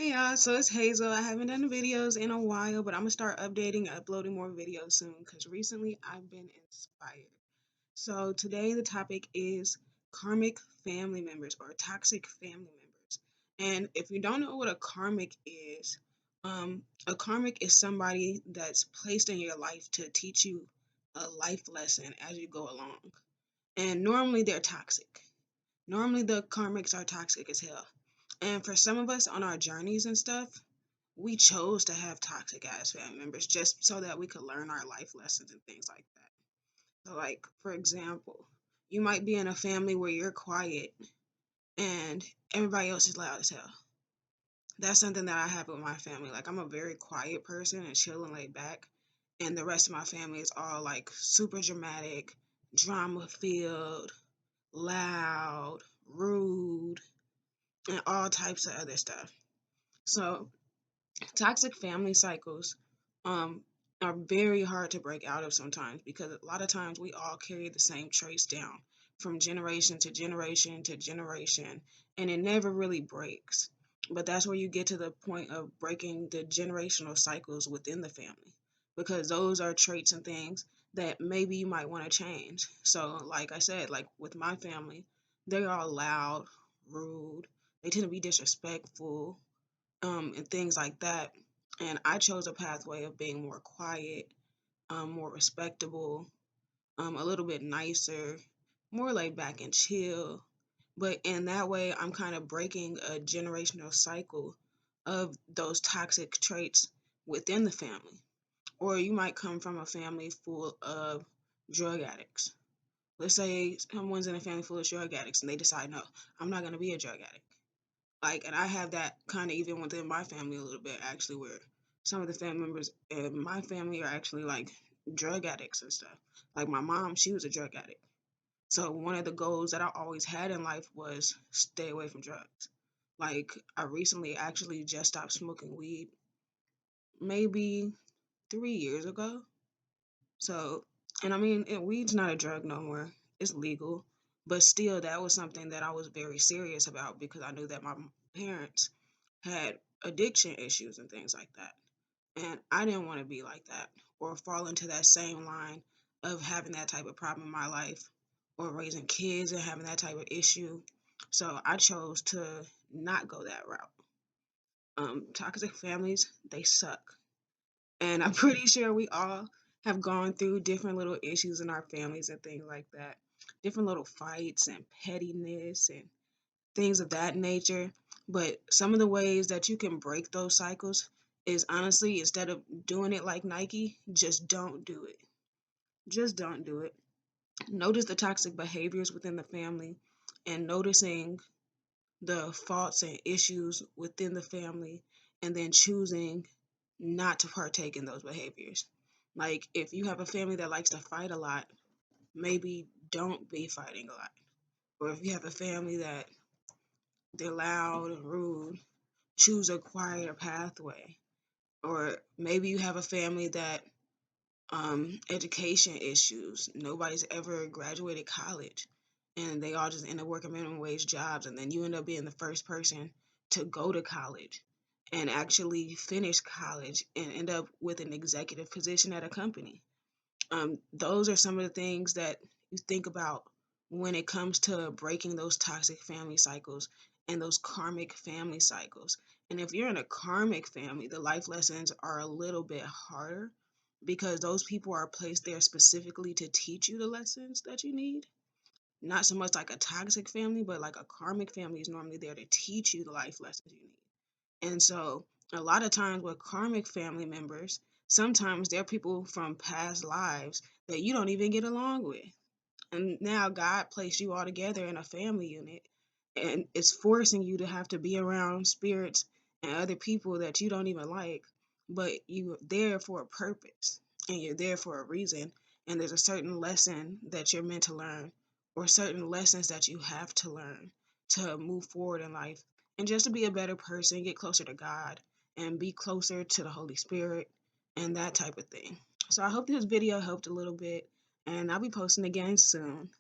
Hey y'all, so it's Hazel. I haven't done videos in a while, but I'm gonna start updating and uploading more videos soon because recently I've been inspired. So today the topic is karmic family members or toxic family members. And if you don't know what a karmic is somebody that's placed in your life to teach you a life lesson as you go along. And normally they're toxic. Normally the karmics are toxic as hell. And for some of us on our journeys and stuff, we chose to have toxic ass family members just so that we could learn our life lessons and things like that. So, like, for example, you might be in a family where you're quiet and everybody else is loud as hell. That's something that I have with my family. Like, I'm a very quiet person and chill and laid back, and the rest of my family is all like super dramatic, drama filled, loud, rude, and all types of other stuff. So, toxic family cycles um, are very hard to break out of sometimes because a lot of times we all carry the same traits down from generation to generation to generation, and it never really breaks. But that's where you get to the point of breaking the generational cycles within the family because those are traits and things that maybe you might want to change. So, like I said, like with my family, they're all loud, rude, they tend to be disrespectful, and things like that. And I chose a pathway of being more quiet, more respectable, a little bit nicer, more laid back and chill. But in that way, I'm kind of breaking a generational cycle of those toxic traits within the family. Or you might come from a family full of drug addicts. Let's say someone's in a family full of drug addicts and they decide, no, I'm not going to be a drug addict. Like, and I have that kind of even within my family a little bit, actually, where some of the family members in my family are actually like drug addicts and stuff. Like my mom, she was a drug addict. So one of the goals that I always had in life was stay away from drugs. Like, I recently actually just stopped smoking weed maybe 3 years ago. So, and I mean, weed's not a drug no more. It's legal. But still, that was something that I was very serious about because I knew that my parents had addiction issues and things like that. And I didn't want to be like that or fall into that same line of having that type of problem in my life or raising kids and having that type of issue. So I chose to not go that route. Toxic families, they suck. And I'm pretty sure we all have gone through different little issues in our families and things like that. Different little fights and pettiness and things of that nature. But some of the ways that you can break those cycles is honestly, instead of doing it like Nike, just don't do it. Just don't do it. Notice the toxic behaviors within the family and noticing the faults and issues within the family and then choosing not to partake in those behaviors. Like if you have a family that likes to fight a lot, maybe don't be fighting a lot. Or if you have a family that they're loud and rude, choose a quieter pathway. Or maybe you have a family that education issues. Nobody's ever graduated college and they all just end up working minimum wage jobs, and then you end up being the first person to go to college and actually finish college and end up with an executive position at a company. Those are some of the things that you think about when it comes to breaking those toxic family cycles and those karmic family cycles. And if you're in a karmic family, the life lessons are a little bit harder because those people are placed there specifically to teach you the lessons that you need. Not so much like a toxic family, but like a karmic family is normally there to teach you the life lessons you need. And so, a lot of times with karmic family members, sometimes they're people from past lives that you don't even get along with. And now God placed you all together in a family unit and it's forcing you to have to be around spirits and other people that you don't even like, but you're there for a purpose and you're there for a reason. And there's a certain lesson that you're meant to learn, or certain lessons that you have to learn to move forward in life and just to be a better person, get closer to God and be closer to the Holy Spirit and that type of thing. So I hope this video helped a little bit, and I'll be posting again soon.